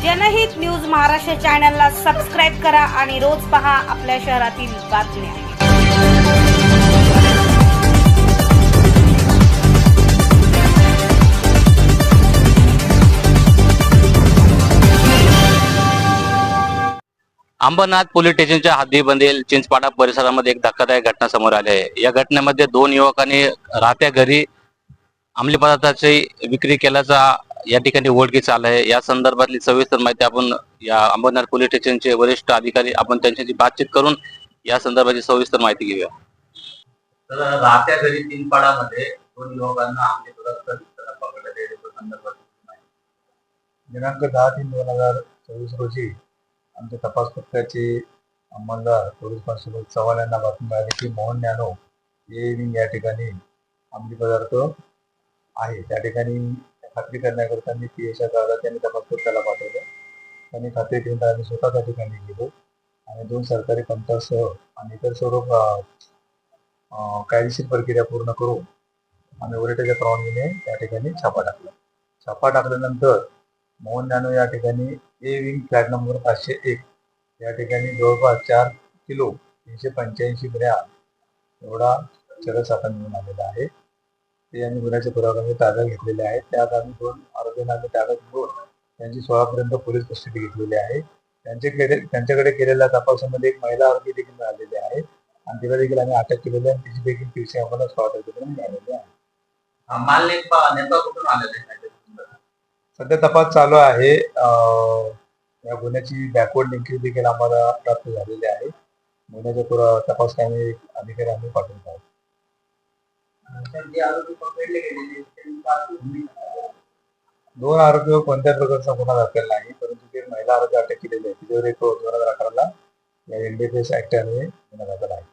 जनहित न्यूज महाराष्ट्र चॅनलला सबस्क्राईब करा आणि रोज पहा आपल्या शहरातील बातम्या। अंबरनाथ पोलीस स्टेशनच्या हद्दीमधील चिंचपाडा परिसरामध्ये एक धक्कादायक घटना समोर आली आहे। या घटनेमध्ये दोन युवकांनी राहत्या घरी अंमली पदार्थाची विक्री केल्याचा या ठिकाणी उघडकीस आला आहे। या संदर्भातली सविस्तर माहिती आपण या अंबरनाथ पोलीस स्टेशनचे वरिष्ठ अधिकारी आपण त्यांच्याशी बातचीत करून या संदर्भाची सविस्तर माहिती घेऊया। तर राहत्या घरी चिंचपाडामध्ये दोन युवकांना अंमली पदार्थ पकडले संदर्भात दिनांक 10/3/2024 रोजी आमच्या तपास पथकाचे अंमलदार पोलीस कॉन्स्टेबल चव्हाण यांना बातमी मिळाली की मोहन नॅनो या ठिकाणी अंमली पदार्थ आहे। त्या ठिकाणी खात्री करण्याकरता मी पीएसच्या काळात त्यांनी तपास पथकाला पाठवलं। त्यांनी खात्री केली तर आम्ही स्वतः त्या ठिकाणी गेलो आणि 2 सरकारी पंथासह आणि इतर सर्व कायदेशीर प्रक्रिया पूर्ण करून आम्ही वरिष्ठाच्या परवानगीने त्या ठिकाणी छापा टाकला। छापा टाकल्यानंतर मोहन नॅनो या ठिकाणी ए विंग फ्लॅट नंबर 501 या ठिकाणी जवळपास 4 किलो 385 ग्रॅम एवढा चरस आपण घेऊन आलेला आहे। ते आम्ही गुन्ह्याच्या पुराव्यामध्ये ताब्यात घेतलेले आहेत। त्यात आम्ही 2 आरोपींना आम्ही ताब्यात घेऊन त्यांची 16 पर्यंत पोलीस कस्टडी घेतलेली आहे। त्यांच्याकडे केलेल्या तपासामध्ये एक महिला आरोपी देखील मिळालेली आहे आणि तिला देखील आम्ही अटक केलेली आहे। तिची देखील पीसी आम्हाला 16 तारखेपर्यंत मिळालेली आहे। माल नेमका कुठून आलेला आहे? सध्या तपास चालू आहे। या गुन्ह्याची बॅकवर्ड लिंकेज देखील आम्हाला प्राप्त झालेली आहे। गुन्ह्याचा तपास आम्ही अधिकारी आम्ही पाठवत आहोत। 2 आरोपीवर कोणत्याही प्रकारचा गुन्हा दाखल नाही, परंतु ते महिला आरोपी अटक केलेली आहे। तिच्यावर एक 2018 ला या एनडीपीएस ऍक्ट अन्वये गुन्हा दाखल आहे।